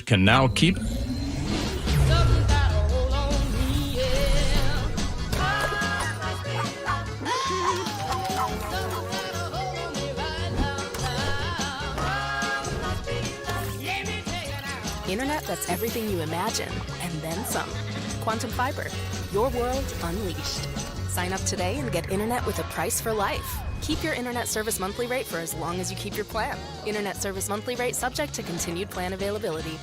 can now keep... Internet that's everything you imagine, and then some. Quantum Fiber, your world unleashed. Sign up today and get internet with a price for life. Keep your internet service monthly rate for as long as you keep your plan. Internet service monthly rate subject to continued plan availability.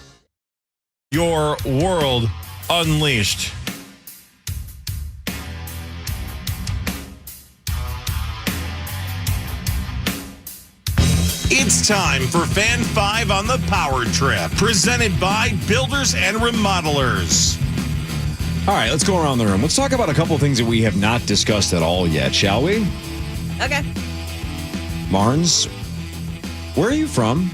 Your world unleashed. It's time for Fan 5 on the Power Trip, presented by Builders and Remodelers. All right, let's go around the room. Let's talk about a couple of things that we have not discussed at all yet, shall we? Okay. Marnes, where are you from?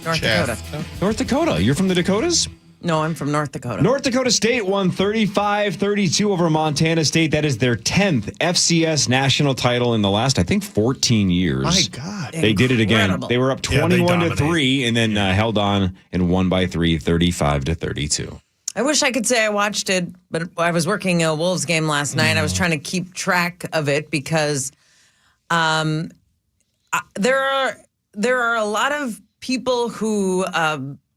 North Dakota. North Dakota. You're from the Dakotas? No, I'm from North Dakota. North Dakota State won 35-32 over Montana State. That is their 10th FCS national title in the last, I think, 14 years. My God. They did it again. Incredible. They were up 21-3 and then held on and won by 3, 35-32. I wish I could say I watched it, but I was working a Wolves game last night. I was trying to keep track of it because there are a lot of people who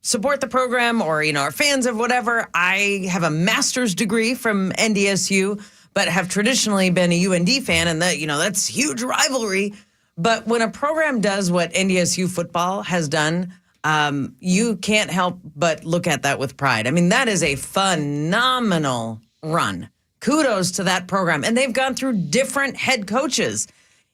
support the program or, are fans of whatever. I have a master's degree from NDSU, but have traditionally been a UND fan, and that's huge rivalry. But when a program does what NDSU football has done, you can't help but look at that with pride. I mean, that is a phenomenal run. Kudos to that program. And they've gone through different head coaches.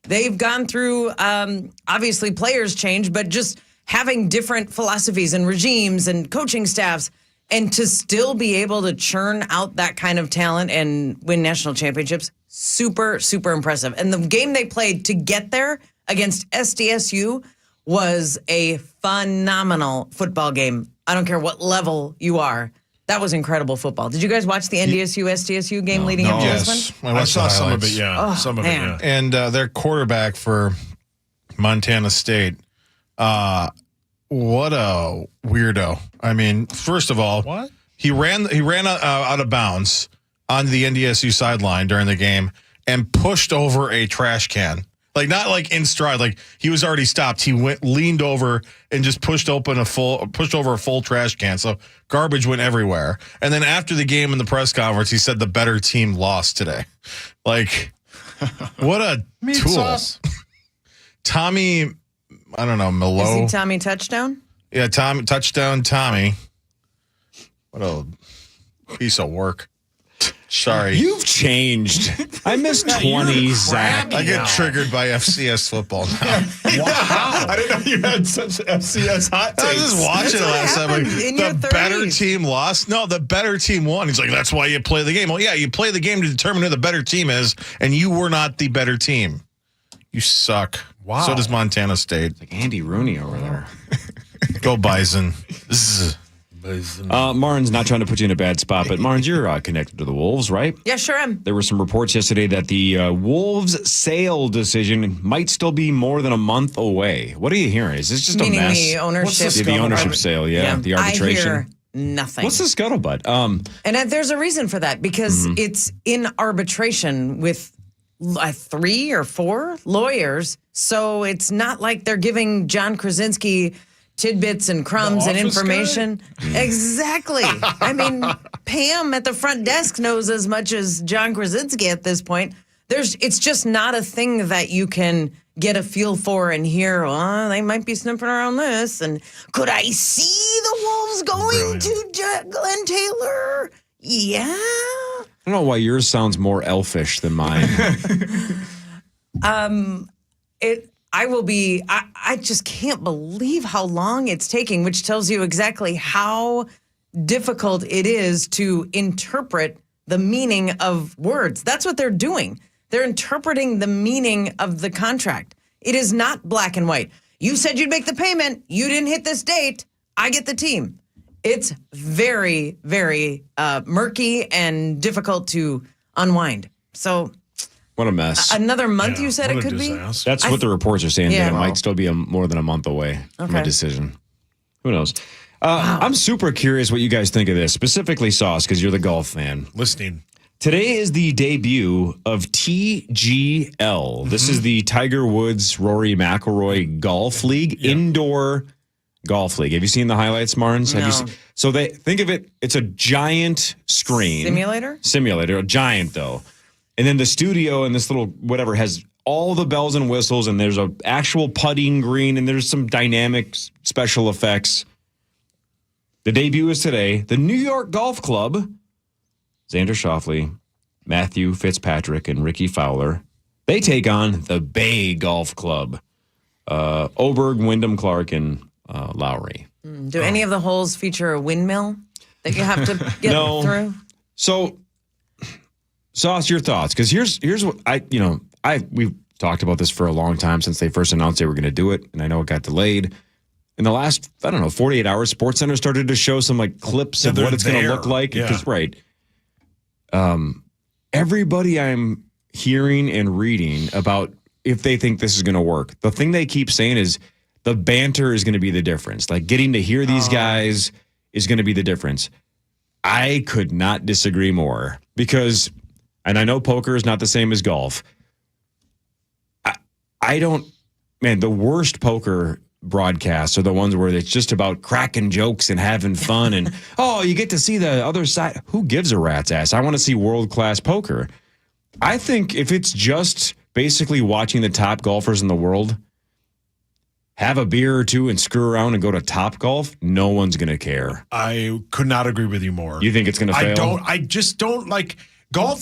They've gone through, obviously, players change, but just having different philosophies and regimes and coaching staffs, and to still be able to churn out that kind of talent and win national championships, super, super impressive. And the game they played to get there against SDSU was a phenomenal football game. I don't care what level you are. That was incredible football. Did you guys watch the NDSU-SDSU game leading up to this one? I saw some of it, yeah. Some of it, yeah. And their quarterback for Montana State, what a weirdo. I mean, first of all, What? he ran out of bounds on the NDSU sideline during the game and pushed over a trash can. Like, not like in stride, like he was already stopped. He leaned over and just pushed over a full trash can. So garbage went everywhere. And then after the game in the press conference, he said the better team lost today. Like, what a tool. Sauce. Tommy, I don't know, Melo. Is he Tommy Touchdown? Yeah, touchdown Tommy. What a piece of work. Sorry. You've changed. I miss 20s, Zach. I get triggered by FCS football now. Wow. I didn't know you had such FCS hot takes. I was just watching it last time. Like, In your the 30s. better team lost. No, the better team won. He's like, that's why you play the game. Well, yeah, you play the game to determine who the better team is, and you were not the better team. You suck. Wow. So does Montana State. Like Andy Rooney over there. Go Bison. Marnes, not trying to put you in a bad spot, but Marnes, you're connected to the Wolves, right? Yeah, sure am. There were some reports yesterday that the Wolves sale decision might still be more than a month away. What are you hearing? Is this just Meaning a mess? the ownership. The ownership sale, the arbitration. I hear nothing. What's the scuttlebutt? And there's a reason for that, because it's in arbitration with 3 or 4 lawyers. So it's not like they're giving John Krasinski tidbits and crumbs and information. Exactly. I mean, Pam at the front desk knows as much as John Krasinski at this point. It's just not a thing that you can get a feel for and hear, they might be sniffing around this. And could I see the Wolves going to Glenn Taylor? Yeah. I don't know why yours sounds more elfish than mine. I just can't believe how long it's taking, which tells you exactly how difficult it is to interpret the meaning of words. That's what they're doing. They're interpreting the meaning of the contract. It is not black and white. You said you'd make the payment. You didn't hit this date. I get the team. It's very, very murky and difficult to unwind. So what a mess. Another month, you said it could be? That's what the reports are saying. Yeah. That it might still be more than a month away from a decision. Who knows? I'm super curious what you guys think of this, specifically Sauce, because you're the golf fan. Listening. Today is the debut of TGL. This is the Tiger Woods Rory McIlroy Golf League, indoor golf league. Have you seen the highlights, Marnes? Have you seen? So they think of it. It's a giant screen simulator, a giant though, and then the studio and this little whatever has all the bells and whistles, and there's a actual putting green, and there's some dynamic special effects. The debut is today. The New York Golf Club. Xander Schauffele, Matthew Fitzpatrick, and Ricky Fowler. They take on the Bay Golf Club. Oberg, Wyndham Clark, and Lowry. Do any of the holes feature a windmill that you have to get through? So, Sauce, your thoughts? Because here's what we've talked about this for a long time since they first announced they were going to do it, and I know it got delayed. In the last, 48 hours, SportsCenter started to show some clips of what it's going to look like. Yeah. Right. Everybody I'm hearing and reading about if they think this is going to work, the thing they keep saying is the banter is going to be the difference. Getting to hear these guys is going to be the difference. I could not disagree more because, and I know poker is not the same as golf. The worst poker broadcasts are the ones where it's just about cracking jokes and having fun and you get to see the other side. Who gives a rat's ass? I want to see world-class poker. I think if it's just basically watching the top golfers in the world have a beer or two and screw around and go to Top Golf, no one's going to care. I could not agree with you more. You think it's going to fail? I just don't like golf.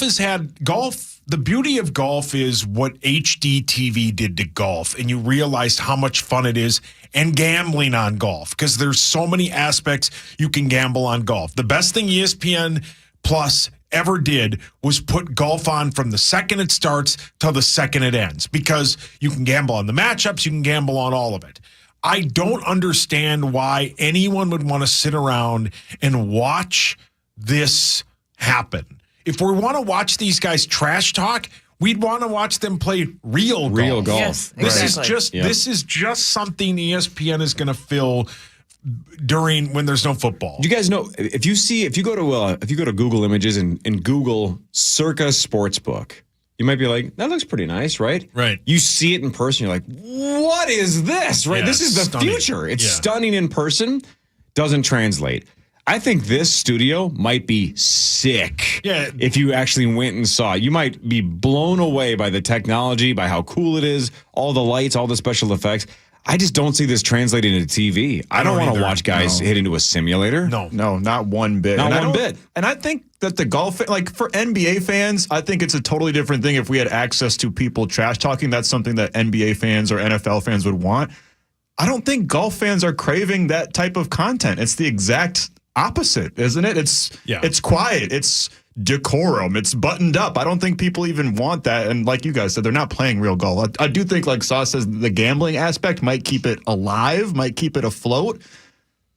The beauty of golf is what HD TV did to golf, and you realized how much fun it is, and gambling on golf, because there's so many aspects you can gamble on golf. The best thing ESPN Plus ever did was put golf on from the second it starts till the second it ends, because you can gamble on the matchups, you can gamble on all of it. I don't understand why anyone would want to sit around and watch this happen. If we want to watch these guys trash talk, we'd want to watch them play real golf. Yes, exactly. This is just something ESPN is going to fill when there's no football. Do you guys know if you go to Google Images and Google Circa Sportsbook, you might be like, that looks pretty nice, right? Right. You see it in person, you're like, what is this? Right? Yeah, this is the stunning. future. It's stunning in person, doesn't translate. I think this studio might be sick. Yeah. If you actually went and saw it, you might be blown away by the technology, by how cool it is, all the lights, all the special effects. I just don't see this translating into TV. I don't want to watch guys hit into a simulator. No, not one bit. Not one bit. And I think that the golf, for NBA fans, I think it's a totally different thing if we had access to people trash talking. That's something that NBA fans or NFL fans would want. I don't think golf fans are craving that type of content. It's the exact opposite, isn't it? It's quiet. It's decorum. It's buttoned up. I don't think people even want that. And like you guys said, they're not playing real golf. I do think, like Sauce says, the gambling aspect might keep it alive, might keep it afloat.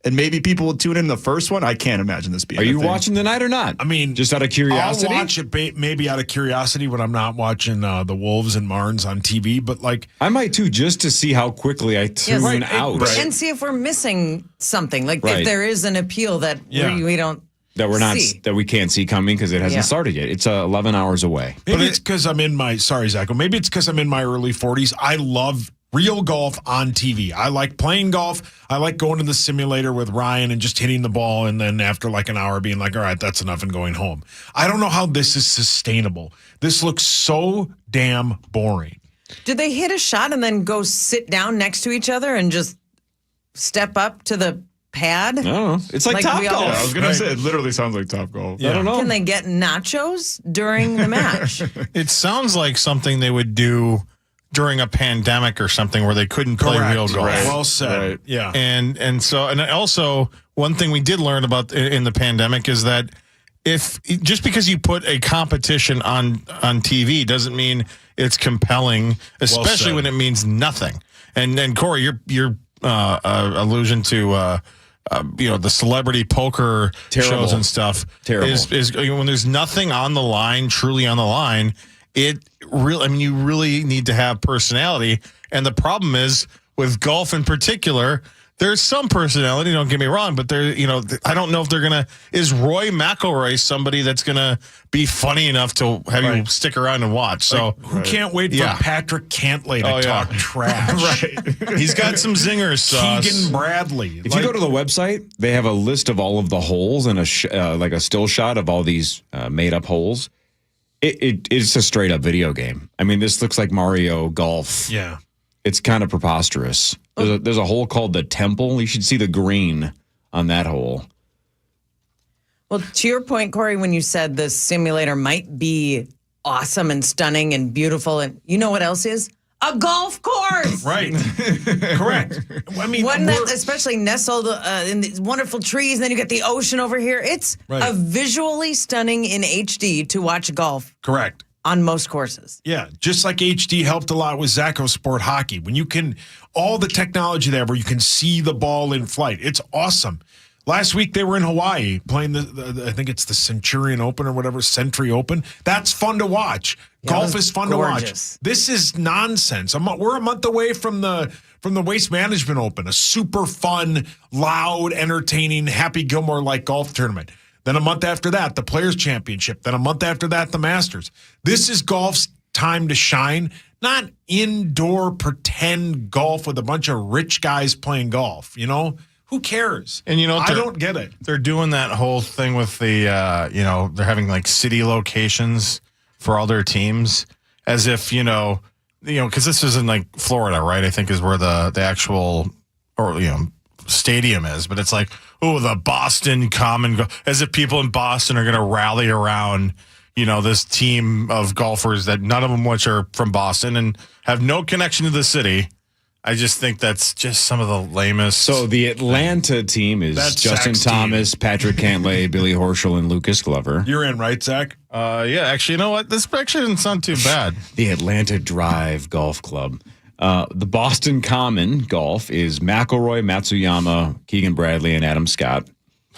And maybe people will tune in the first one. I can't imagine this being. Are you thing. watching tonight or not? I mean, just out of curiosity. I'll watch it maybe out of curiosity when I'm not watching the Wolves and Marnes on TV. But I might too, just to see how quickly I tune out and see if we're missing something. If there is an appeal that we don't. That we can't see coming because it hasn't started yet. It's 11 hours away. Maybe it's because I'm in my maybe it's because I'm in my early 40s. I love real golf on TV. I like playing golf. I like going to the simulator with Ryan and just hitting the ball, and then after an hour being like, all right, that's enough, and going home. I don't know how this is sustainable. This looks so damn boring. Did they hit a shot and then go sit down next to each other and just step up to the pad? No, it's like Top Golf. I was going to say, it literally sounds like Top Golf. Yeah. I don't know. Can they get nachos during the match? It sounds like something they would do during a pandemic or something where they couldn't play real golf. Right. Well said. Right. Yeah. And also one thing we did learn about in the pandemic is that just because you put a competition on TV doesn't mean it's compelling, especially when it means nothing. And Corey, your allusion to the celebrity poker shows and stuff is when there's nothing on the line, truly on the line. You really need to have personality. And the problem is with golf in particular, there's some personality, don't get me wrong, but I don't know if they're going to, is Roy McIlroy somebody that's going to be funny enough to have you stick around and watch? So who can't wait for Patrick Cantlay to talk trash? He's got some zingers. Keegan Bradley. If you go to the website, they have a list of all of the holes and like a still shot of all these made up holes. It's a straight up video game. I mean, this looks like Mario Golf. Yeah. It's kind of preposterous. There's a hole called the Temple. You should see the green on that hole. Well, to your point, Corey, when you said the simulator might be awesome and stunning and beautiful, and you know what else is? A golf course. Right. Correct. I mean, one that especially nestled in these wonderful trees, and then you get the ocean over here. It's a visually stunning in HD to watch golf. Correct. On most courses. Yeah, just like HD helped a lot with Zacco Sport Hockey. When you can, all the technology there where you can see the ball in flight. It's awesome. Last week they were in Hawaii playing I think it's the Centurion Open or whatever, Century Open. That's fun to watch. Yeah, Golf is fun gorgeous. to watch. This is nonsense. We're a month away from the Waste Management Open, a super fun, loud, entertaining, Happy Gilmore-like golf tournament. Then a month after that, the Players' Championship. Then a month after that, the Masters. This is golf's time to shine, not indoor pretend golf with a bunch of rich guys playing golf. Who cares? And I don't get it. They're doing that whole thing with the, they're having like city locations for all their teams as if, because this is in like Florida, right? I think is where the actual, stadium is. But it's like, the Boston Common, as if people in Boston are going to rally around, this team of golfers that none of them which are from Boston and have no connection to the city. I just think that's just some of the lamest. So the Atlanta team is Justin Thomas, Patrick Cantlay, Billy Horschel, and Lucas Glover. You're in, right, Zach? Yeah, actually, you know what? This actually doesn't sound too bad. The Atlanta Drive Golf Club. The Boston Common Golf is McIlroy, Matsuyama, Keegan Bradley, and Adam Scott.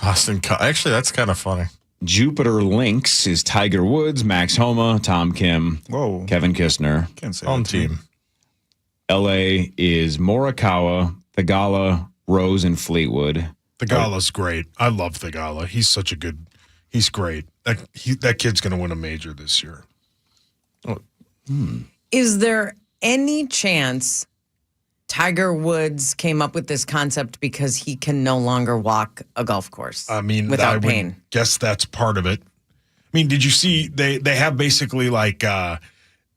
Actually, that's kind of funny. Jupiter Links is Tiger Woods, Max Homa, Tom Kim, Kevin Kistner. Can't say Home that team. LA is Morikawa, Thigala, Rose, and Fleetwood. Thigala's great. I love Thigala. He's great. That kid's going to win a major this year. Is there any chance Tiger Woods came up with this concept because he can no longer walk a golf course? I mean, without pain. Guess that's part of it. I mean, did you see they have basically like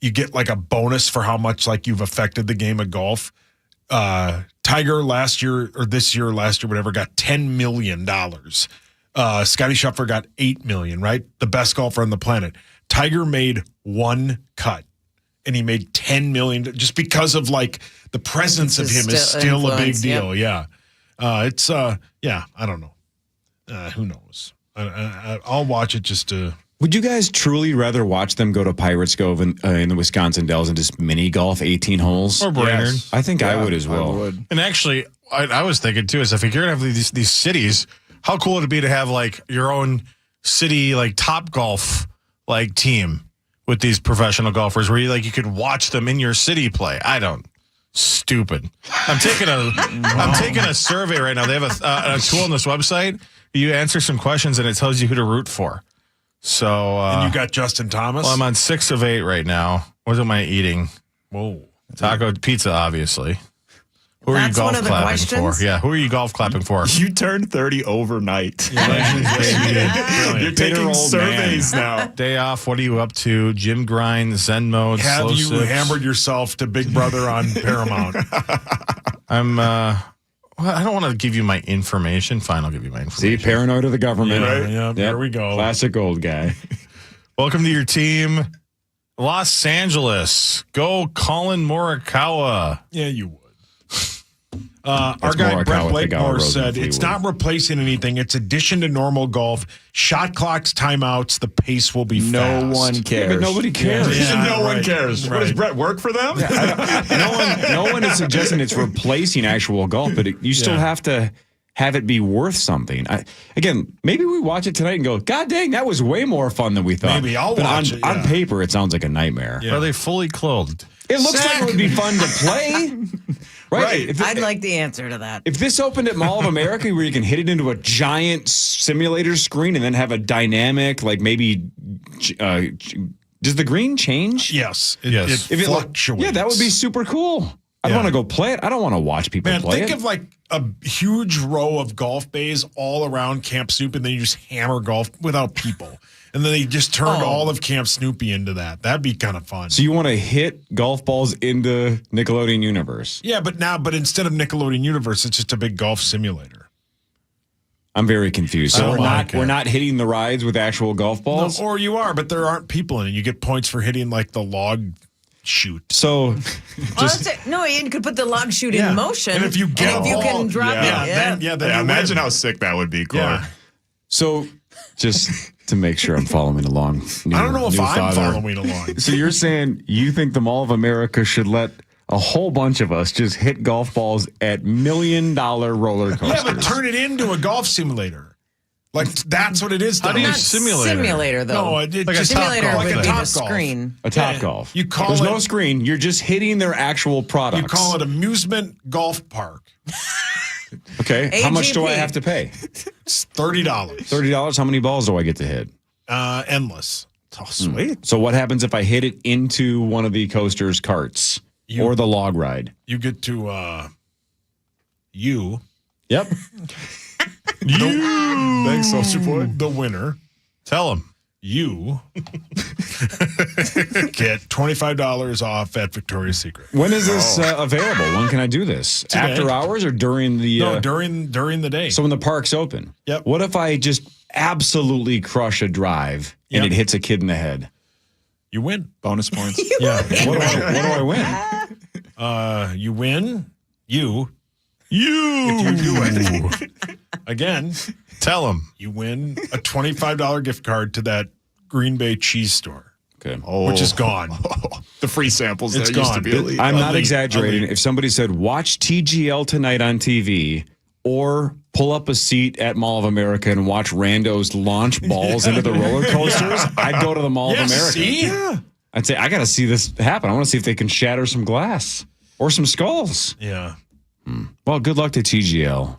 you get like a bonus for how much like you've affected the game of golf. Tiger last year, whatever, got $10 million. Scotty Scheffler got $8 million, right? The best golfer on the planet. Tiger made one cut. And he made $10 million just because of like the presence of him is still a big deal. Yep. Yeah. I don't know. Who knows? I'll watch it just to. Would you guys truly rather watch them go to Pirates Cove in the Wisconsin Dells and just mini golf 18 holes? Or Brainerd. Yes. I think I would as well. I would. And actually, I was thinking too, is if you're going to have these cities, how cool would it be to have like your own city, like Top Golf, like team with these professional golfers where you could watch them in your city play. Stupid. I'm taking a survey right now. They have a tool on this website. You answer some questions and it tells you who to root for. So and you got Justin Thomas? Well, I'm on 6 of 8 right now. What am I eating? Whoa. Taco pizza, obviously. Who are you That's golf one of the clapping questions? for? Yeah, who are you golf clapping for? You turned 30 overnight. You're Bitter taking old surveys now. Day off, what are you up to? Gym grind, Zen mode, Have slow you sips? hammered yourself to Big Brother on Paramount? I'm, well, I don't want to give you my information. Fine, I'll give you my information. See, paranoid of the government. Yeah, there we go. Classic old guy. Welcome to your team, Los Angeles. Go Colin Morikawa. Yeah, you would. Our That's guy Morikawa Brett with the Blakemore Gala said Rosen it's Fleetwood. not replacing anything. It's addition to normal golf. Shot clocks, timeouts. The pace will be No fast. one cares. but nobody cares. Yeah, no one right, cares. What, right. does Brett work for them? No one is suggesting it's replacing actual golf, but you still have to have it be worth something. Again, maybe we watch it tonight and go, God dang, that was way more fun than we thought. Maybe I'll But watch it, on yeah. paper, it sounds like a nightmare. Yeah. Are they fully clothed? It looks like it would be fun to play. Right. I'd like the answer to that. If this opened at Mall of America where you can hit it into a giant simulator screen and then have a dynamic, like maybe, does the green change? Yes. Yes. It If fluctuates. yeah, that would be super cool. I'd Yeah. want to go play it. I don't want to watch people Man, play think it. of like a huge row of golf bays all around Camp Snoopy, and then you just hammer golf without people. And then they just turned all of Camp Snoopy into that. That'd be kind of fun. So you want to hit golf balls into Nickelodeon Universe? Yeah, but instead of Nickelodeon Universe, it's just a big golf simulator. I'm very confused. So I we're don't not like it. we're not hitting the rides with actual golf balls. Or you are, but there aren't people in it. You get points for hitting like the log chute. So No, you could put the log chute Yeah. in motion. And if you get and if a you ball- can drop Yeah. it. Then Yeah, you imagine win. how sick that would be, Corey. Yeah. So just to make sure I'm following along. I don't know if new I'm father. following along. So you're saying you think the Mall of America should let a whole bunch of us just hit golf balls at $1 million roller coasters? Yeah, but turn it into a golf simulator. Like that's what it is. How do you Not simulator? simulator though. No, it Like a just simulator Topgolf would thing. be Top the golf. screen. A Top Yeah. Golf. You call There's it- no screen. You're just hitting their actual products. You call it amusement golf park. Okay. How much do I AGP. have to pay? It's $30. $30. How many balls do I get to hit? Endless. Oh, sweet. So what happens if I hit it into one of the coaster's carts or the log ride? You get to you. Yep. Thanks, Soldier Boy. The winner. Tell him. You get $25 off at Victoria's Secret. When is this available? When can I do this? Today. After hours or during the? No, during the day. So when the park's open. Yep. What if I just absolutely crush a drive and Yep. it hits a kid in the head? You win. Bonus points. Yeah. What do I win? You win. You. If you do it. Again, Tell him. you win a $25 gift card to that Green Bay cheese store, Okay. which is gone. The free samples It's that used to gone. be elite. I'm not Elite. exaggerating. Elite. If somebody said, watch TGL tonight on TV or pull up a seat at Mall of America and watch randos launch balls into the roller coasters, I'd go to the Mall of America. See? I'd say, I got to see this happen. I want to see if they can shatter some glass or some skulls. Yeah. Well, good luck to TGL.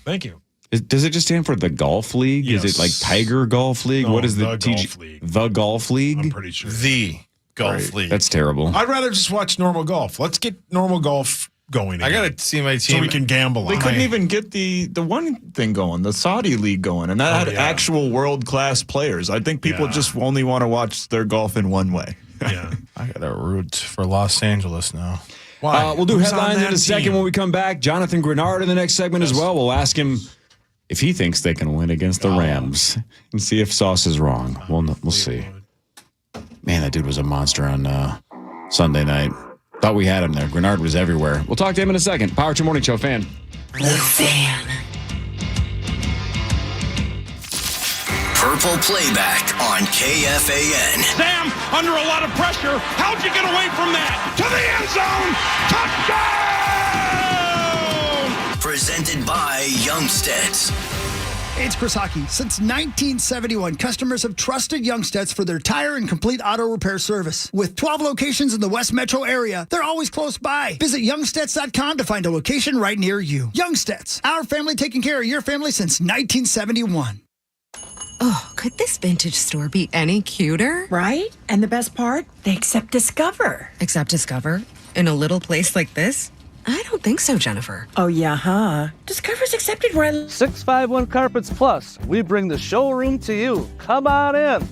Thank you. Does it just stand for the Golf League? Is Yes. it like Tiger Golf League? No, what is the the Golf League. The Golf League? I'm pretty sure. The golf league. That's terrible. I'd rather just watch normal golf. Let's get normal golf going. I Again, got to see my so team. we can gamble They on couldn't it. even get the one thing going, the Saudi league going, and that had yeah. actual world class players. I think people Yeah. just only want to watch their golf in one way. Yeah. I got to root for Los Angeles now. Why? We'll do Who's on headlines in that a second team? when we come back. Jonathan Grenard in the next segment as well. We'll ask him if he thinks they can win against the Rams and see if Sauce is wrong. We'll see. Man, that dude was a monster on Sunday night. Thought we had him there. Grenard was everywhere. We'll talk to him in a second. Power 2 Morning Show fan. Purple Playback on KFAN. Sam, under a lot of pressure. How'd you get away from that? To the end zone. Touchdown! Presented by Youngsteds. It's Chris Hockey. Since 1971, customers have trusted Youngsteds for their tire and complete auto repair service. With 12 locations in the West Metro area, they're always close by. Visit youngsteds.com to find a location right near you. Youngsteds, our family taking care of your family since 1971. Oh, could this vintage store be any cuter? Right? And the best part, they accept Discover. Except Discover? In a little place like this? I don't think so, Jennifer. Oh, yeah, huh? Discover's accepted where I live. 651 Carpets Plus. We bring the showroom to you. Come on in.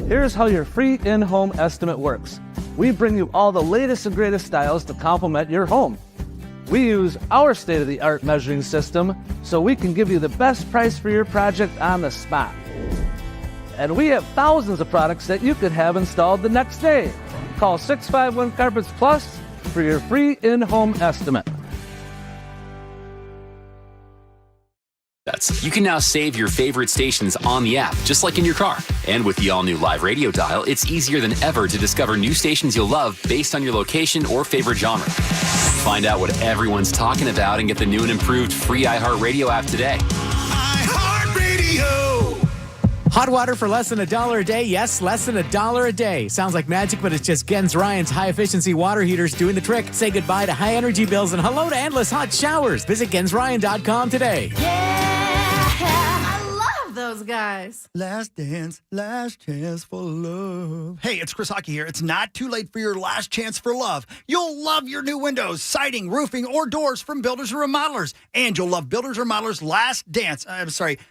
Here's how your free in-home estimate works. We bring you all the latest and greatest styles to complement your home. We use our state-of-the-art measuring system so we can give you the best price for your project on the spot. And we have thousands of products that you could have installed the next day. Call 651 Carpets Plus for your free in-home estimate. You can now save your favorite stations on the app, just like in your car. And with the all-new live radio dial, it's easier than ever to discover new stations you'll love based on your location or favorite genre. Find out what everyone's talking about and get the new and improved free iHeart Radio app today. iHeart Radio. Hot water for less than $1 a day? Yes, less than $1 a day. Sounds like magic, but it's just Gens Ryan's high-efficiency water heaters doing the trick. Say goodbye to high-energy bills and hello to endless hot showers. Visit GensRyan.com today. I love those guys. Last dance, last chance for love. Hey, it's Chris Hockey here. It's not too late for your last chance for love. You'll love your new windows, siding, roofing, or doors from Builders and Remodelers. And you'll love Builders and Remodelers'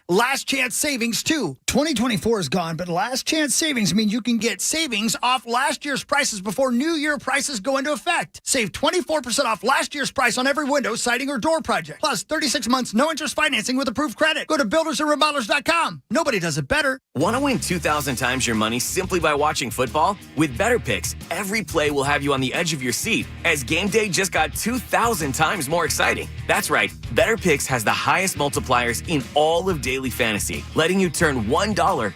last chance savings too. 2024 is gone, but last chance savings means you can get savings off last year's prices before new year prices go into effect. Save 24% off last year's price on every window, siding, or door project. Plus 36 months, no interest financing with approved credit. Go to buildersandremodelers.com. Nobody does it better. Want to win 2,000 times your money simply by watching football? With Better Picks, every play will have you on the edge of your seat, as game day just got 2,000 times more exciting. That's right, Better Picks has the highest multipliers in all of daily fantasy, letting you turn $1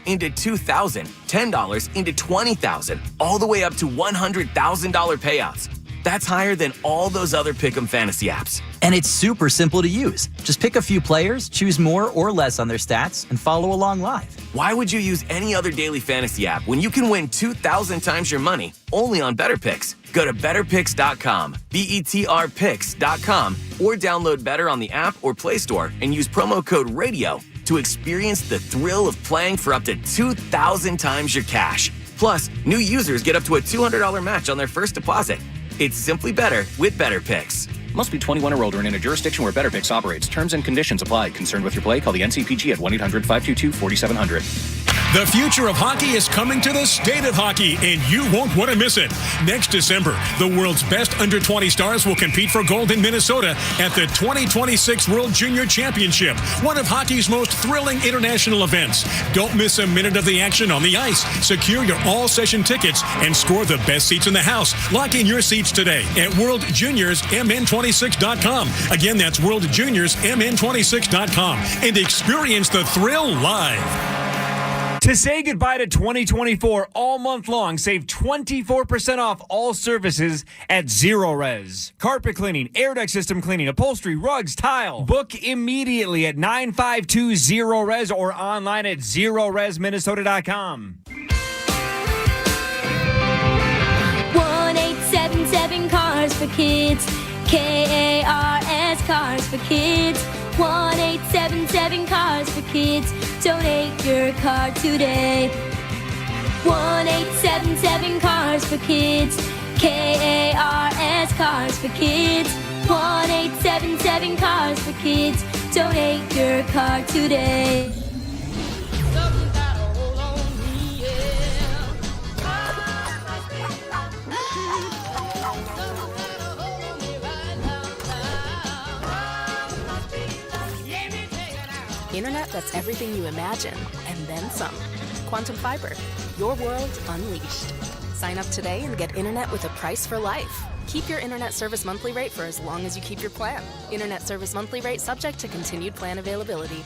into $2,000, $10 into $20,000, all the way up to $100,000 payouts. That's higher than all those other Pick'em fantasy apps. And it's super simple to use. Just pick a few players, choose more or less on their stats, and follow along live. Why would you use any other daily fantasy app when you can win 2,000 times your money only on Better Picks? Go to betterpicks.com, BETRPicks.com, or download Better on the app or Play Store and use promo code RADIO to experience the thrill of playing for up to 2,000 times your cash. Plus, new users get up to a $200 match on their first deposit. It's simply better with Better Picks. Must be 21 or older and in a jurisdiction where Better Picks operates. Terms and conditions apply. Concerned with your play? Call the NCPG at 1-800-522-4700. The future of hockey is coming to the State of Hockey, and you won't want to miss it. Next December, the world's best under-20 stars will compete for gold in Minnesota at the 2026 World Junior Championship, one of hockey's most thrilling international events. Don't miss a minute of the action on the ice. Secure your all-session tickets and score the best seats in the house. Lock in your seats today at WorldJuniorsMN26.com. Again, that's WorldJuniorsMN26.com, and experience the thrill live. To say goodbye to 2024 all month long, save 24% off all services at Zero Res. Carpet cleaning, air duct system cleaning, upholstery, rugs, tile. Book immediately at 952 Zero Res or online at ZeroResMinnesota.com. 1877 Cars for Kids. KARS Cars for Kids. 1877 Cars for Kids. Donate your car today. 1877 Cars for Kids. KARS Cars for Kids. 1877 Cars for Kids. Donate your car today. Internet that's everything you imagine, and then some. Quantum Fiber, your world unleashed. Sign up today and get internet with a price for life. Keep your internet service monthly rate for as long as you keep your plan. Internet service monthly rate subject to continued plan availability.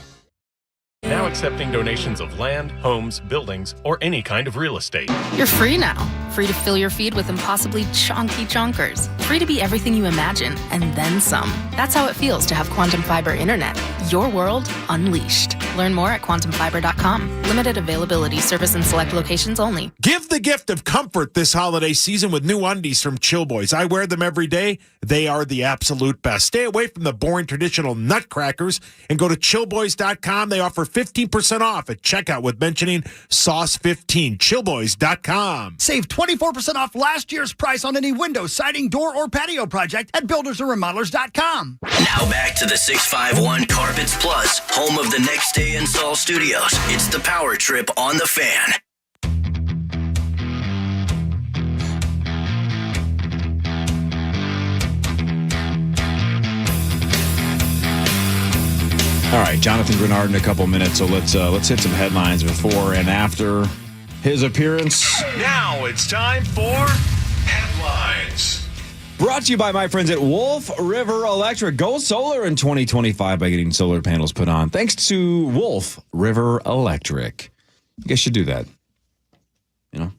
Now accepting donations of land, homes, buildings, or any kind of real estate. You're free now. Free to fill your feed with impossibly chonky chonkers. Free to be everything you imagine, and then some. That's how it feels to have Quantum Fiber Internet. Your world unleashed. Learn more at quantumfiber.com. Limited availability. Service in select locations only. Give the gift of comfort this holiday season with new undies from Chillboys. I wear them every day. They are the absolute best. Stay away from the boring traditional nutcrackers and go to chillboys.com. They offer 15% off at checkout with mentioning sauce15. Chillboys.com. Save 24% off last year's price on any window, siding, door, or patio project at buildersandremodelers.com. Now back to the 651 Carpets Plus, home of the Next Day Install Studios. It's the Power Trip on the Fan. All right, Jonathan Grenard in a couple minutes, so let's hit some headlines before and after his appearance. Now it's time for headlines. Brought to you by my friends at Wolf River Electric. Go solar in 2025 by getting solar panels put on. Thanks to Wolf River Electric. You guys should do that. You know?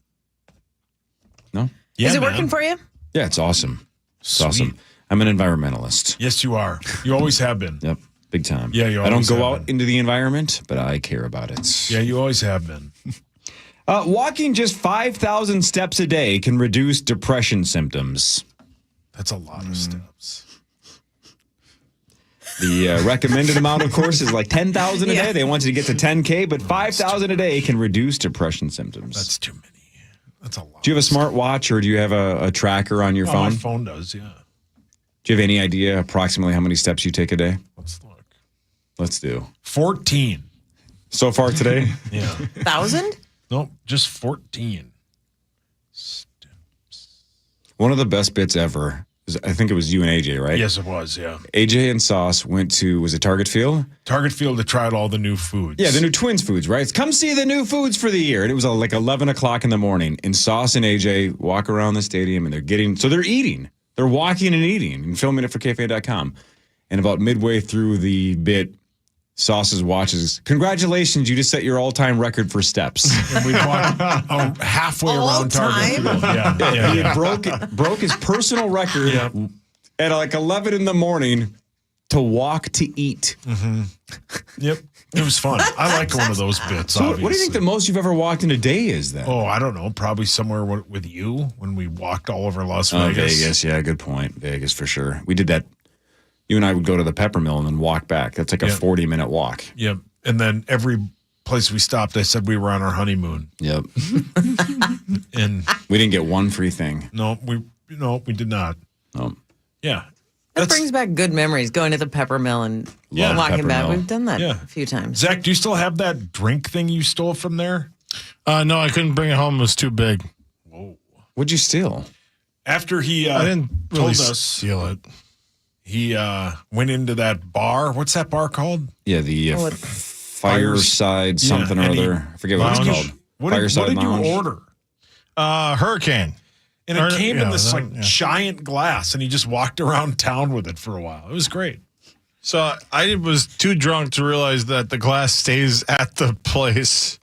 No? Yeah, is it working for you? Yeah, it's awesome. It's awesome. I'm an environmentalist. Yes, you are. You always have been. Yep. Big time. Yeah, you I don't always go have out into the environment, but I care about it. Yeah, you always have been. Walking just 5,000 steps a day can reduce depression symptoms. That's a lot of steps. The recommended amount, of course, is like 10,000 a day. They want you to get to 10K, but 5,000 a day can reduce depression symptoms. That's too many. That's a lot. Do you have a smartwatch or do you have a tracker on your phone? My phone does, yeah. Do you have any idea approximately how many steps you take a day? Let's look. Let's do. 14. So far today? Yeah. 1,000? Nope, just 14. One of the best bits ever, I think it was you and AJ, right? Yes, it was, yeah. AJ and Sauce went to, was it Target Field? Target Field to try out all the new foods. Yeah, the new Twins foods, right? Come see the new foods for the year. And it was like 11 o'clock in the morning. And Sauce and AJ walk around the stadium and they're eating. They're walking and eating and filming it for KFA.com. And about midway through the bit, Sauce's watches, congratulations, you just set your all-time record for steps. And we walked halfway around Target Field. Yeah. He broke his personal record at like 11 in the morning to walk to eat. Mm-hmm. Yep. It was fun. I like one of those bits, So obviously. what do you think the most you've ever walked in a day is then? Oh, I don't know. Probably somewhere with you when we walked all over Las Oh, Vegas. Vegas. Yeah, good point. Vegas for sure. We did that. You and I would go to the Pepper Mill and then walk back. That's like a 40-minute walk. Yep. And then every place we stopped, I said we were on our honeymoon. Yep. And we didn't get one free thing. No, we did not. No. Yeah. That brings back good memories, going to the Pepper Mill and walking Pepper back. Mill. We've done that a few times. Zach, do you still have that drink thing you stole from there? No, I couldn't bring it home. It was too big. What'd you steal? After he I didn't told really us, steal it. he went into that bar. What's that bar called? Yeah, the Fireside something or other. I forget what it's called. What Fireside did you Lounge. order? Hurricane. And it came in this giant glass, and he just walked around town with it for a while. It was great. So I was too drunk to realize that the glass stays at the place,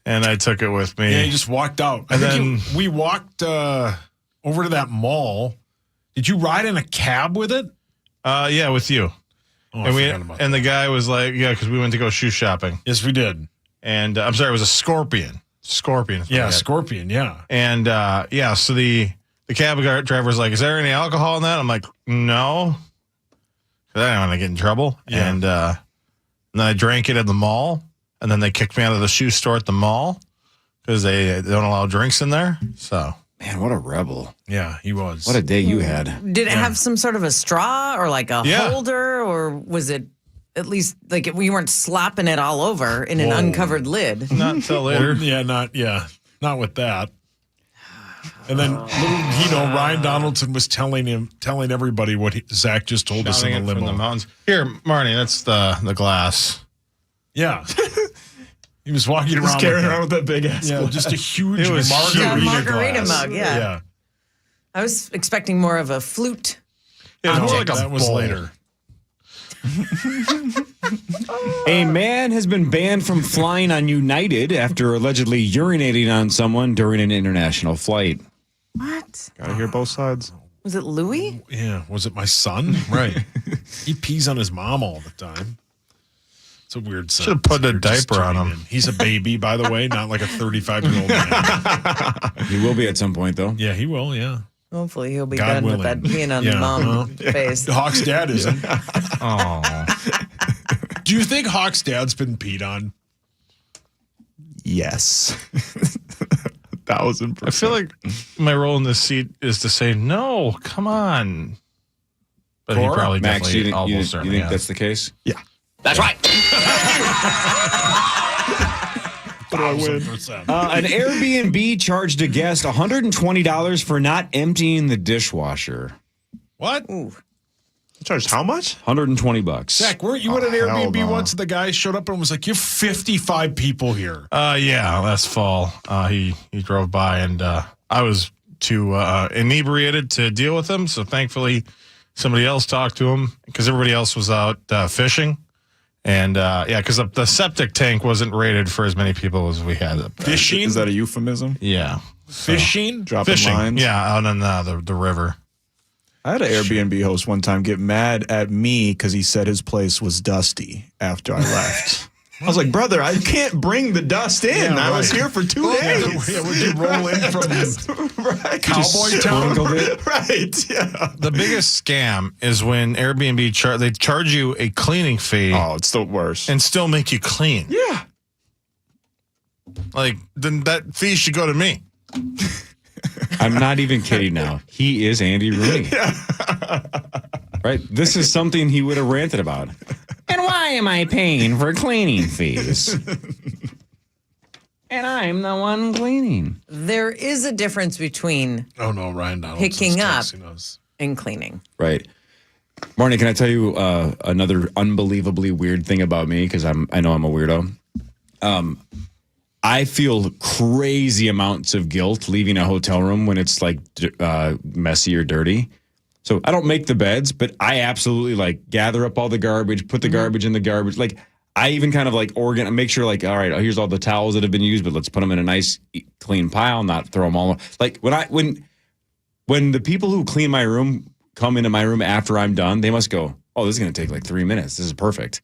and I took it with me. Yeah, he just walked out. And then we walked over to that mall. Did you ride in a cab with it? Yeah, with you. Oh, and the guy was like, yeah, because we went to go shoe shopping. Yes, we did. And I'm sorry, it was a Scorpion. Scorpion. Yeah, Scorpion, yeah. And so the cab driver was like, is there any alcohol in that? I'm like, no. I didn't want to get in trouble. Yeah. And then I drank it at the mall. And then they kicked me out of the shoe store at the mall because they don't allow drinks in there. So, man, what a rebel. Yeah, he was. What a day you had. Did it have some sort of a straw or like a holder, or was it at least like we weren't slopping it all over in an uncovered lid? Not until later. Not with that. And then Ryan Donaldson was telling everybody what Zach just told us in the limo. From the mountains. Here, Marnie, that's the glass. Yeah. He was walking around. Just carrying around with that big ass. Yeah, glass. just a huge It was margarita glass. mug, yeah. I was expecting more of a flute. It was more like that was bowl. later. A man has been banned from flying on United after allegedly urinating on someone during an international flight. What? Gotta hear both sides. Was it Louis? Yeah. Was it my son? Right. He pees on his mom all the time. It's a weird son. Should have put a diaper on him. He's a baby, by the way, not like a 35-year-old man. He will be at some point, though. Yeah, he will, yeah. Hopefully he'll be God done willing. with that peeing on the mom face. Hawk's dad isn't. Oh. Do you think Hawk's dad's been peed on? Yes. 1,000%. I feel like my role in this seat is to say, no, come on. But he probably Max, definitely you almost think that's the case? Yeah. That's right. An Airbnb charged a guest $120 for not emptying the dishwasher. What? Charged how much? $120. Zach, weren't you at an Airbnb once? The guy showed up and was like, "You have 55 people here." Yeah, last fall. He drove by and I was too inebriated to deal with him. So thankfully somebody else talked to him because everybody else was out fishing. And because the septic tank wasn't rated for as many people as we had. Fishing? Is that a euphemism? Yeah. Fishing? Dropping Fishing. lines? Yeah, out on the river. I had an Airbnb host one time get mad at me because he said his place was dusty after I left. I was like, brother, I can't bring the dust in. Yeah, I right. was here for 2 days. Yeah, would you roll in from Cowboy Town? Right, yeah. The biggest scam is when Airbnb they charge you a cleaning fee. Oh, it's the worst. And still make you clean. Yeah. Like, then that fee should go to me. I'm not even kidding now. He is Andy Rooney. Right? This is something he would have ranted about. And why am I paying for cleaning fees? And I'm the one cleaning. There is a difference between Oh no, Ryan Donaldson's picking up texting us. and cleaning. Right. Marnie, can I tell you another unbelievably weird thing about me? Because I know I'm a weirdo. I feel crazy amounts of guilt leaving a hotel room when it's like messy or dirty. So I don't make the beds, but I absolutely like gather up all the garbage, put the garbage in the garbage. Like I even kind of like make sure like, all right, here's all the towels that have been used, but let's put them in a nice clean pile, not throw them all. Like when the people who clean my room come into my room after I'm done, they must go, oh, this is going to take like 3 minutes. This is perfect.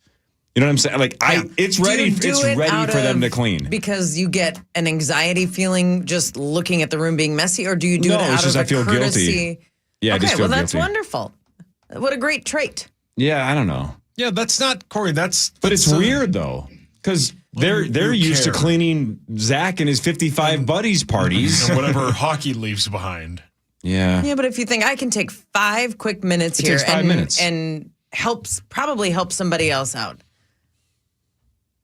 You know what I'm saying? Like it's ready for them to clean. Because you get an anxiety feeling just looking at the room being messy, or do you do it out of I feel courtesy? guilty. Yeah, okay, I just feel that's guilty. wonderful. What a great trait. Yeah, I don't know. Yeah, that's not Corey. But it's weird though, because they're used to cleaning Zach and his 55 buddies parties and whatever hockey leaves behind. Yeah. Yeah, but if you think I can take 5 quick minutes It here takes 5 minutes. and probably help somebody else out.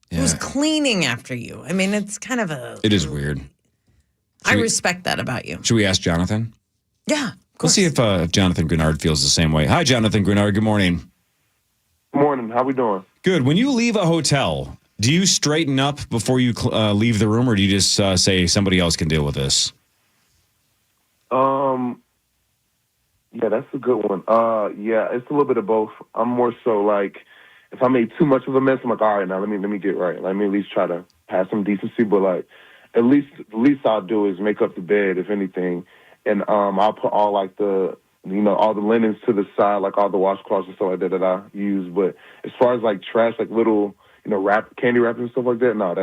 Yeah. Who's cleaning after you? I mean, it's kind of It is weird. I respect that about you. Should we ask Jonathan? Yeah. Let's see if Jonathan Grenard feels the same way. Hi, Jonathan Grenard. Good morning. Morning. How we doing? Good. When you leave a hotel, do you straighten up before you leave the room, or do you just say somebody else can deal with this? Yeah, that's a good one. Yeah, it's a little bit of both. I'm more so like, if I made too much of a mess, I'm like, all right, now let me get right. Let me at least try to have some decency. But like, the least I'll do is make up the bed, if anything, and I'll put all like all the linens to the side, like all the washcloths and stuff like that I use. But as far as like trash, like little candy wrappers and stuff like that, no,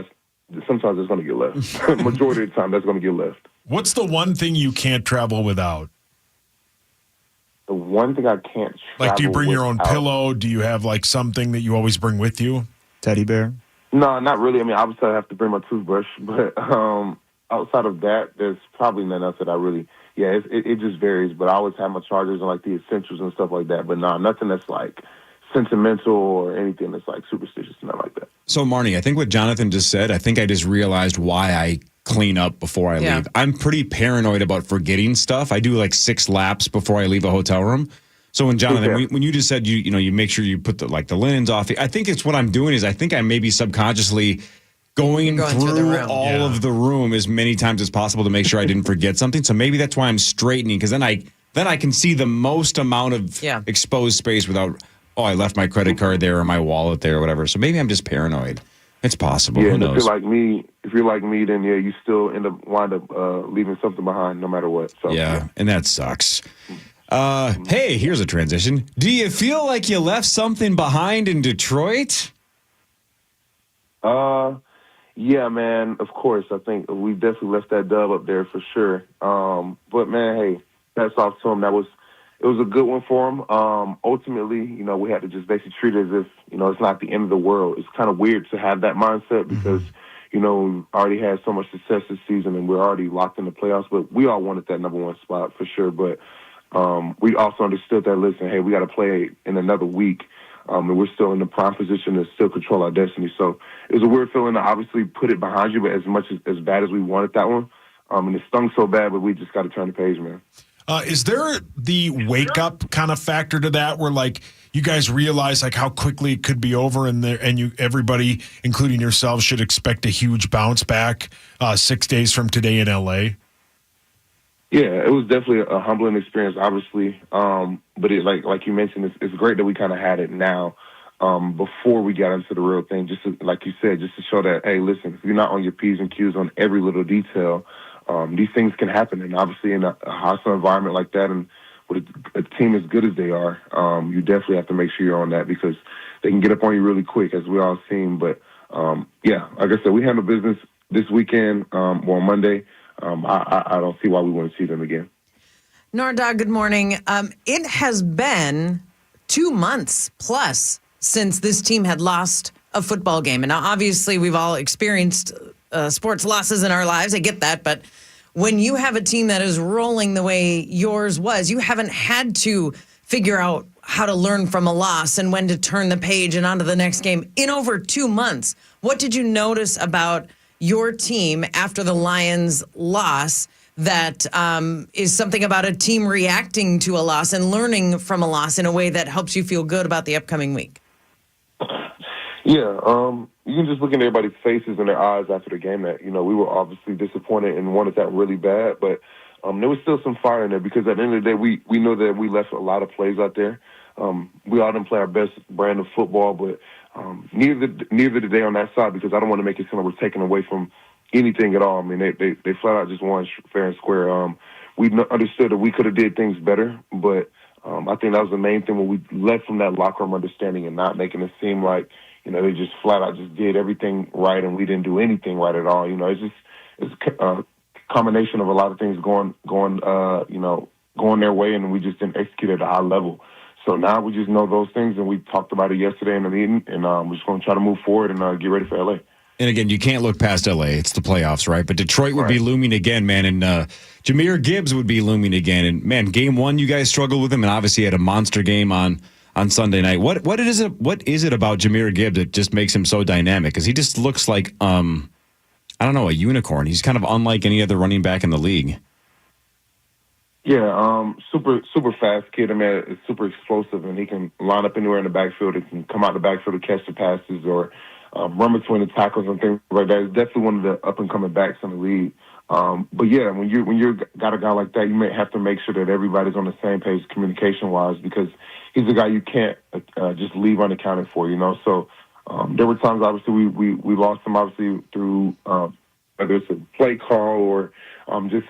sometimes it's gonna get left. Majority of the time, that's gonna get left. What's the one thing you can't travel without? The one thing I can't travel Like, do you bring your own without- pillow? Do you have like something that you always bring with you? Teddy bear? No, not really. I mean, obviously I have to bring my toothbrush, but outside of that, there's probably nothing else that I really. Yeah, it just varies. But I always have my chargers and like the essentials and stuff like that. But no, nothing that's like sentimental or anything that's like superstitious, not like that. So, Marnie, I think what Jonathan just said, I think I just realized why I clean up before I leave. I'm pretty paranoid about forgetting stuff. I do like 6 laps before I leave a hotel room. So when Jonathan, when you just said you make sure you put the linens off, I think it's what I'm doing is I think I may be subconsciously going through all of the room as many times as possible to make sure I didn't forget something. So maybe that's why I'm straightening, because then I can see the most amount of exposed space without, I left my credit card there or my wallet there or whatever. So maybe I'm just paranoid. It's possible. Yeah, Who and knows? if you're like me, then yeah, you still wind up leaving something behind no matter what. So yeah, and that sucks. Hey, here's a transition. Do you feel like you left something behind in Detroit? Yeah, man. Of course, I think we definitely left that dub up there for sure. But man, hey, hats off to him. It was a good one for him. Ultimately, we had to just basically treat it as if, it's not the end of the world. It's kind of weird to have that mindset because, we've already had so much success this season and we're already locked in the playoffs, but we all wanted that number 1 spot for sure. But we also understood that, listen, hey, we got to play in another week. And we're still in the prime position to still control our destiny. So it was a weird feeling to obviously put it behind you, but as bad as we wanted that one, and it stung so bad, but we just got to turn the page, man. Is there the wake up kind of factor to that, where like you guys realize like how quickly it could be over, and everybody, including yourselves, should expect a huge bounce back 6 days from today in LA? Yeah, it was definitely a humbling experience, obviously. But it, like you mentioned, it's great that we kind of had it now before we got into the real thing. Just to, like you said, just to show that, hey, listen, if you're not on your P's and Q's on every little detail, these things can happen. And obviously in a hostile environment like that, and with a team as good as they are, you definitely have to make sure you're on that because they can get up on you really quick, as we all seen. But yeah, like I said, we handle business this weekend or Monday. I don't see why we wouldn't see them again. Narda, good morning. It has been 2 months plus since this team had lost a football game. And now, obviously, we've all experienced sports losses in our lives. I get that. But when you have a team that is rolling the way yours was, you haven't had to figure out how to learn from a loss and when to turn the page and on to the next game in over 2 months. What did you notice about your team after the Lions loss that is something about a team reacting to a loss and learning from a loss in a way that helps you feel good about the upcoming week? Yeah, you can just look at everybody's faces and their eyes after the game that, we were obviously disappointed and wanted that really bad, but there was still some fire in there because at the end of the day, we know that we left a lot of plays out there. We all didn't play our best brand of football, but neither did they on that side because I don't want to make it seem like we're taking away from anything at all. I mean, they flat out just won fair and square. We understood that we could have did things better, but I think that was the main thing when we left from that locker room understanding and not making it seem like, they just flat out just did everything right and we didn't do anything right at all. It's a combination of a lot of things going their way and we just didn't execute at a high level. So now we just know those things and we talked about it yesterday in the meeting and we're just going to try to move forward and get ready for LA. And again, you can't look past LA. It's the playoffs, right? But Detroit would be looming again, man. And Jahmyr Gibbs would be looming again. And, man, game one, you guys struggled with him and obviously had a monster game on Sunday night. What is it about Jahmyr Gibbs that just makes him so dynamic? Because he just looks like, I don't know, a unicorn. He's kind of unlike any other running back in the league. Yeah, super fast kid. I mean, it's super explosive, and he can line up anywhere in the backfield. He can come out the backfield to catch the passes or run between the tackles and things like that. He's definitely one of the up-and-coming backs in the league. But yeah, when you got a guy like that, you may have to make sure that everybody's on the same page communication-wise because he's a guy you can't just leave unaccounted for, So there were times, obviously, we lost him, obviously, through whether it's a play call or just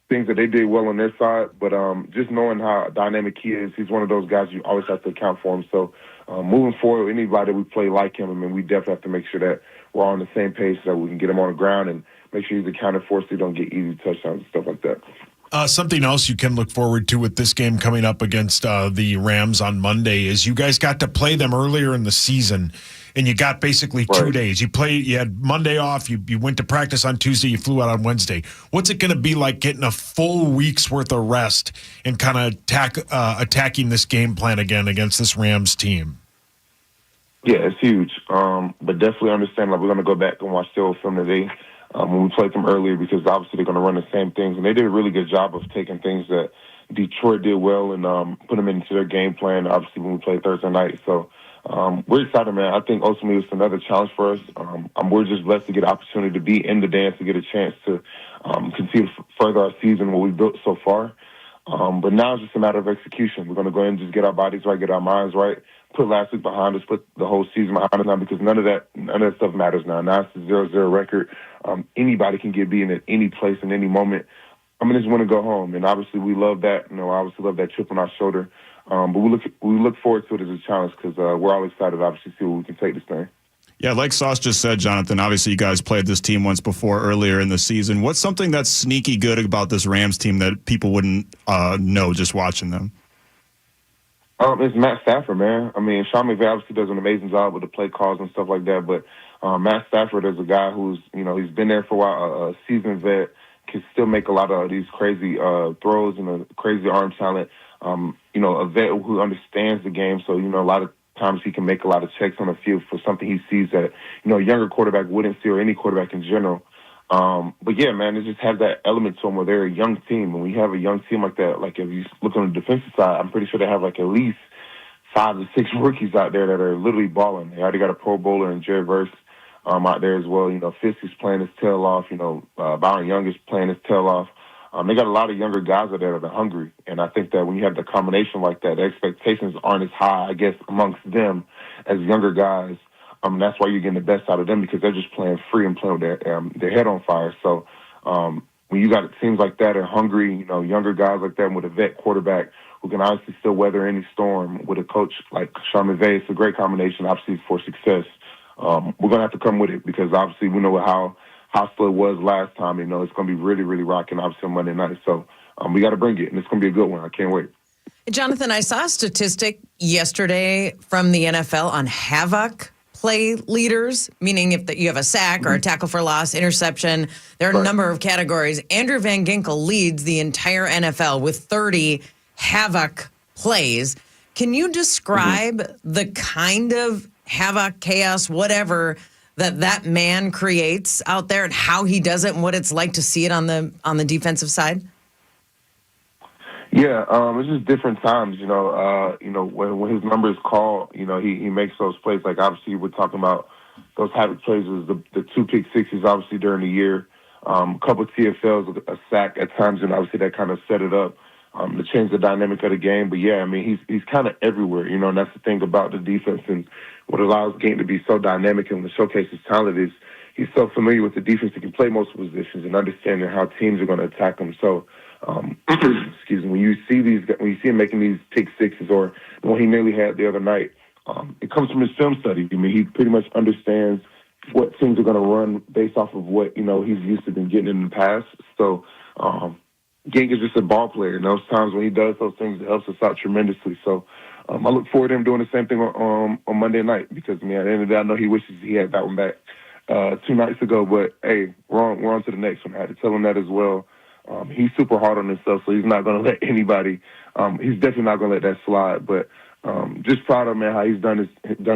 things that they did well on their side. But just knowing how dynamic he is, he's one of those guys you always have to account for him. So moving forward, anybody we play like him, I mean, we definitely have to make sure that we're on the same page so that we can get him on the ground and make sure he's accounted for so he don't get easy touchdowns and stuff like that. Something else you can look forward to with this game coming up against the Rams on Monday is you guys got to play them earlier in the season, and you got basically 2 days. You had Monday off, you went to practice on Tuesday, you flew out on Wednesday. What's it going to be like getting a full week's worth of rest and kind of attacking this game plan again against this Rams team? Yeah, it's huge. But definitely understand, we're going to go back and watch the old film today. When we played them earlier because obviously they're going to run the same things. And they did a really good job of taking things that Detroit did well and put them into their game plan, obviously, when we played Thursday night. So we're excited, man. I think ultimately it's another challenge for us. We're just blessed to get an opportunity to be in the dance, to get a chance to continue to further our season, what we've built so far. But now it's just a matter of execution. We're going to go ahead and just get our bodies right, get our minds right, put last week behind us, put the whole season behind us now because none of that stuff matters now. Now it's a 0-0 record. Anybody can get beaten at any place in any moment. I just want to go home, and obviously we love that. Obviously love that chip on our shoulder. But we look forward to it as a challenge because we're all excited, obviously, to see where we can take this thing. Yeah, like Sauce just said, Jonathan, obviously you guys played this team once before earlier in the season. What's something that's sneaky good about this Rams team that people wouldn't know just watching them? It's Matt Stafford, man. Sean McVay obviously does an amazing job with the play calls and stuff like that, but Matt Stafford is a guy who's, he's been there for a while, a seasoned vet, can still make a lot of these crazy throws and a crazy arm talent. A vet who understands the game, so, a lot of times he can make a lot of checks on the field for something he sees that, a younger quarterback wouldn't see or any quarterback in general. But yeah, man, it just has that element to them where they're a young team. And when you have a young team like that, like if you look on the defensive side, I'm pretty sure they have at least 5 to 6 rookies out there that are literally balling. They already got a Pro Bowler in Jared Verse out there as well. Fisk is playing his tail off. Byron Young is playing his tail off. They got a lot of younger guys out there that are hungry. And I think that when you have the combination like that, the expectations aren't as high, I guess, amongst them as younger guys. That's why you're getting the best out of them because they're just playing free and playing with their head on fire. So when you got teams like that and hungry, younger guys like that with a vet quarterback who can honestly still weather any storm with a coach like Sean McVay. It's a great combination, obviously, for success. We're going to have to come with it because obviously we know how hostile it was last time. You know, it's going to be really, really rocking, obviously, on Monday night. So we got to bring it, and it's going to be a good one. I can't wait. Jonathan, I saw a statistic yesterday from the NFL on havoc play leaders, meaning if you have a sack or a tackle for loss, interception, there are a number of categories. Andrew Van Ginkel leads the entire NFL with 30 havoc plays. Can you describe the kind of havoc, chaos, whatever that man creates out there and how he does it and what it's like to see it on the defensive side? Yeah, it's just different times, when his number is called, he makes those plays. Like, obviously, we're talking about those havoc plays, is the 2 pick sixes, obviously, during the year, a couple of TFLs, a sack at times, and obviously that kind of set it up to change the dynamic of the game. But, yeah, I mean, he's kind of everywhere, and that's the thing about the defense and what allows the game to be so dynamic and to showcase his talent is he's so familiar with the defense that can play most positions and understanding how teams are going to attack him. So, excuse me, when you see him making these pick sixes or the one he nearly had the other night, it comes from his film study. I mean, he pretty much understands what teams are going to run based off of what, he's used to been getting in the past. So, Gink is just a ball player. And those times when he does those things, it helps us out tremendously. So, I look forward to him doing the same thing on Monday night because, at the end of the day, I know he wishes he had that one back 2 nights ago. But, hey, we're on to the next one. I had to tell him that as well. He's super hard on himself, so he's not going to let anybody. He's definitely not going to let that slide. But just proud of him, man, how he's done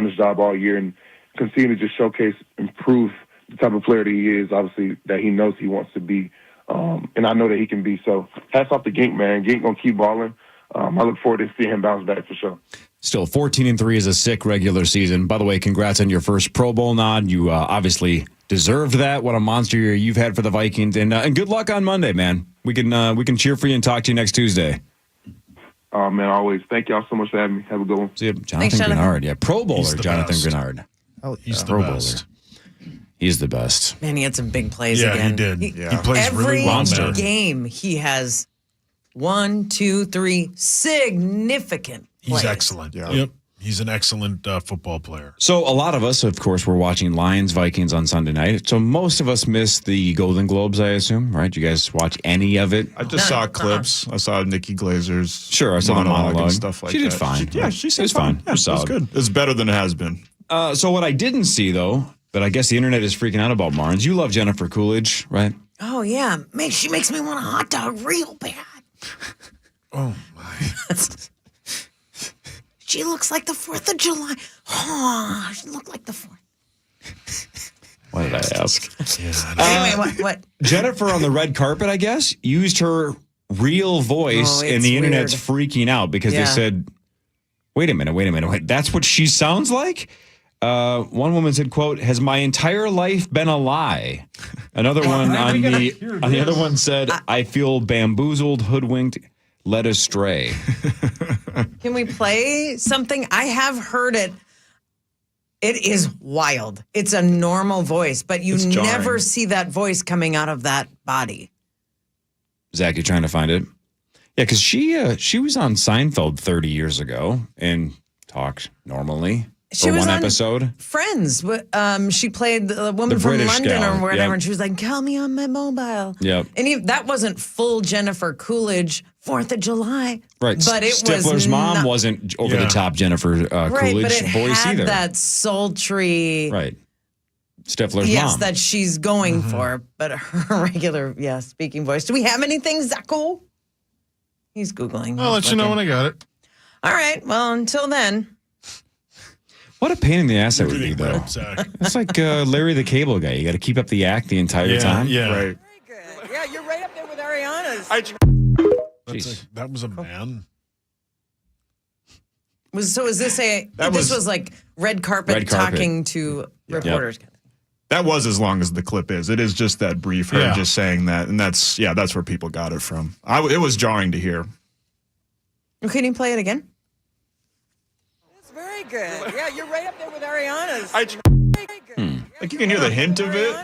his job all year and continue to just showcase, improve the type of player that he is. Obviously, that he knows he wants to be, and I know that he can be. So hats off to Gink, man. Gink gonna keep balling. I look forward to seeing him bounce back for sure. Still, 14-3 is a sick regular season. By the way, congrats on your first Pro Bowl nod. You obviously deserved that. What a monster year you've had for the Vikings, and good luck on Monday, man. We can cheer for you and talk to you next Tuesday. Oh man, always. Thank y'all so much for having me. Have a good one. See you, Jonathan Grenard. Yeah, Pro Bowler Jonathan best. Grenard. Oh, he's the Pro best. Bowler. He's the best. Man, he had some big plays Yeah, again. he did. He plays every really well. Every game he has 1, 2, 3 significant plays. He's excellent. Yeah. Yep. He's an excellent football player. So a lot of us, of course, were watching Lions Vikings on Sunday night. So most of us missed the Golden Globes, I assume, right? You guys watch any of it? I just saw clips. I saw Nikki Glazer's Sure, I saw the monologue and stuff like that. She did fine. She it was fine. Yeah, It was solid. good. It's better than it has been. So what I didn't see, though, but I guess the internet is freaking out about Marnes. You love Jennifer Coolidge, right? Oh, yeah. She makes me want a hot dog real bad. Oh, my. She looks like the 4th of July. Oh, she looked like the 4th. What did I ask? Anyway, what? Jennifer on the red carpet, I guess, used her real voice, and the internet's freaking out because they said, wait a minute. That's what she sounds like? One woman said, quote, has my entire life been a lie? Another one on the other one said, I feel bamboozled, hoodwinked, led astray. Can we play something? I have heard it. It is wild. It's a normal voice, but you never see that voice coming out of that body. Zach, you trying to find it? Yeah, because she was on Seinfeld 30 years ago and talked normally She for was one on episode. Friends. She played the woman The from British London gal, or whatever, yep. and she was like, call me on my mobile. Yep. And that wasn't full Jennifer Coolidge, 4th of July. Right. But it Stifler's was mom wasn't over the top Jennifer right, Coolidge but it voice had either. that sultry. Right. Stifler's Yes, mom. that she's going for, but her regular, speaking voice. Do we have anything, Zacho? He's Googling. I'll let you know when I got it. All right. Well, until then. What a pain in the ass that would be, though. It's like Larry the Cable Guy. You got to keep up the act the entire time. Yeah. Right. Yeah, you're right up there with Ariana's. That was a man. So is this this was like red carpet talking to reporters? Yep. That was as long as the clip is. It is just that brief, her just saying that. And that's where people got it from. It was jarring to hear. Can you play it again? It's very good. Yeah, you're right up there with Ariana's. Like you can hear the hint of it.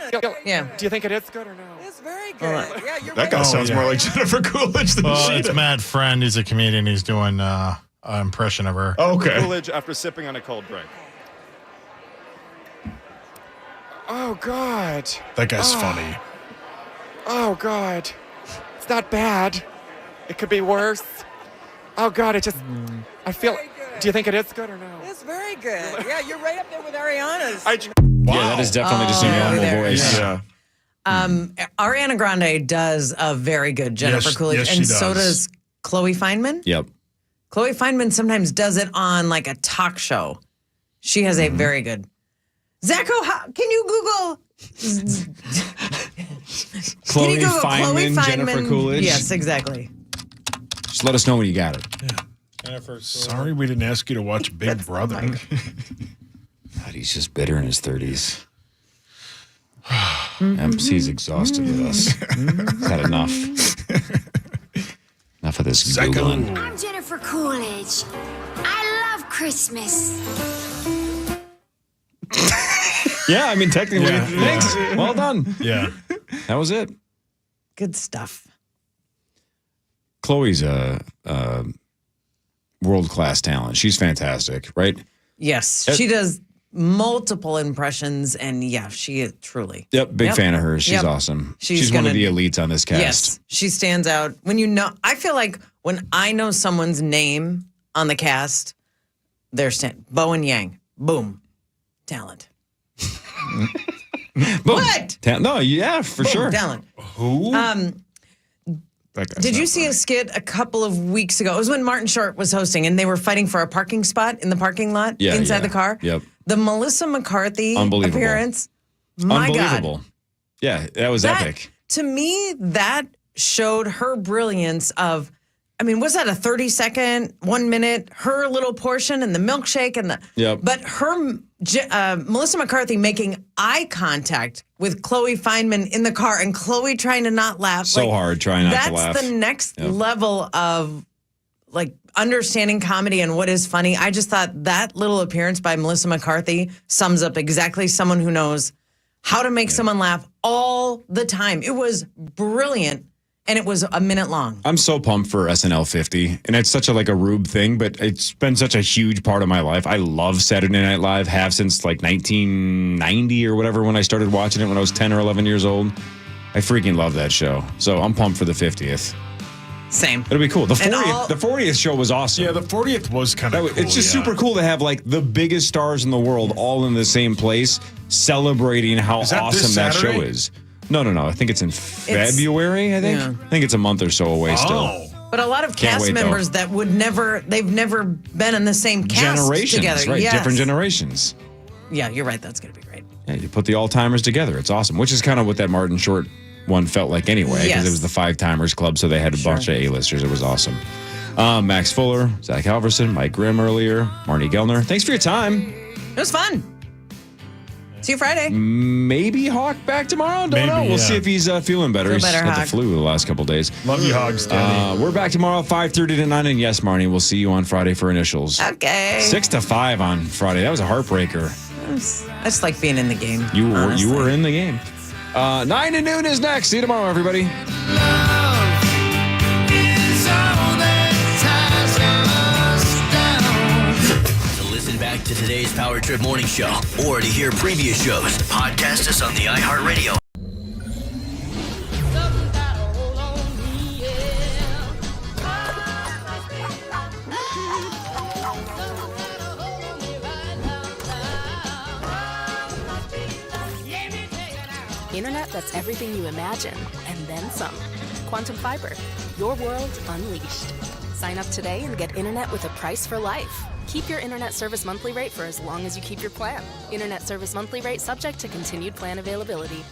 Yeah. Do you think it is good or no? It's very good. Yeah, you're That guy sounds more like Jennifer Coolidge than she It's does. Matt Friend. He's a comedian. He's doing an impression of her. Okay. Coolidge after sipping on a cold drink. Oh, God. That guy's funny. Oh, God. It's not bad. It could be worse. Oh, God, I feel... Do you think it is good or no? It's very good. Yeah, you're right up there with Ariana's. Yeah, that is definitely just a normal voice. Yeah. Ariana Grande does a very good Jennifer Coolidge, yes, she and so does. does Chloe Fineman. Yep. Chloe Fineman sometimes does it on like a talk show. She has a very good. Zacho, can you Google? Chloe Google Fineman, Jennifer Coolidge. Yes, exactly. Just let us know when you got it. Sorry we didn't ask you to watch Big Brother. God, he's just bitter in his 30s. MC's exhausted with us. Had enough. Enough of this Googling. I'm Jennifer Coolidge. I love Christmas. Yeah, I mean, technically, thanks. Well done. Yeah. That was it. Good stuff. Chloe's a world-class talent. She's fantastic, right? Yes, she does multiple impressions, and yeah, she is truly. Yep, big fan of hers. She's awesome. She's one of the elites on this cast. Yes, she stands out. When you know, I feel like when I know someone's name on the cast, they're Bowen Yang. Boom, talent. What? No, yeah, for sure. Talent. Who? Did you see a skit a couple of weeks ago? It was when Martin Short was hosting, and they were fighting for a parking spot in the parking lot inside the car. Yep. The Melissa McCarthy Unbelievable. appearance. My Unbelievable. God. Yeah, that was epic. To me, that showed her brilliance of, I mean, was that a 30-second, 1 minute, her little portion and the milkshake and the, Yep. but her, Melissa McCarthy making eye contact with Chloe Fineman in the car and Chloe trying to not laugh. So hard trying not to laugh. That's the next level of like understanding comedy and what is funny. I just thought that little appearance by Melissa McCarthy sums up exactly someone who knows how to make someone laugh all the time. It was brilliant, and it was a minute long. I'm so pumped for SNL 50, and it's such a like a Rube thing, but it's been such a huge part of my life. I love Saturday Night Live, have since like 1990 or whatever when I started watching it when I was 10 or 11 years old. I freaking love that show. So I'm pumped for the 50th. Same. It'll be cool. The 40th show was awesome. Yeah, the 40th was kind of cool. It's just super cool to have like the biggest stars in the world all in the same place celebrating how awesome that show is. No. I think it's in February, I think. Yeah. I think it's a month or so away still. But a lot of Can't cast wait, members that they've never been in the same cast Generations, together. right? Yes. Different generations. Yeah, you're right. That's going to be great. Yeah, you put the all-timers together. It's awesome, which is kind of what that Martin Short one felt like anyway, because Yes. it was the 5-timers club, so they had a bunch of A-listers. It was awesome. Max Fuller, Zach Halverson, Mike Grimm earlier, Marnie Gellner. Thanks for your time. It was fun. See you Friday. Maybe Hawk back tomorrow? Don't know. We'll see if he's feeling better. Feel He's better, had Hawk. the flu the last couple days. Love you, Hogs, Daddy. We're back tomorrow, 5:30 to 9. And yes, Marnie, we'll see you on Friday for initials. Okay. 6 to 5 on Friday. That was a heartbreaker. I just like being in the game. You honestly. were in the game. 9 to noon is next. See you tomorrow, everybody. To listen back to today's Power Trip Morning Show or to hear previous shows, podcast us on the iHeart Radio. Internet that's everything you imagine, and then some. Quantum Fiber, your world unleashed. Sign up today and get internet with a price for life. Keep your internet service monthly rate for as long as you keep your plan. Internet service monthly rate subject to continued plan availability.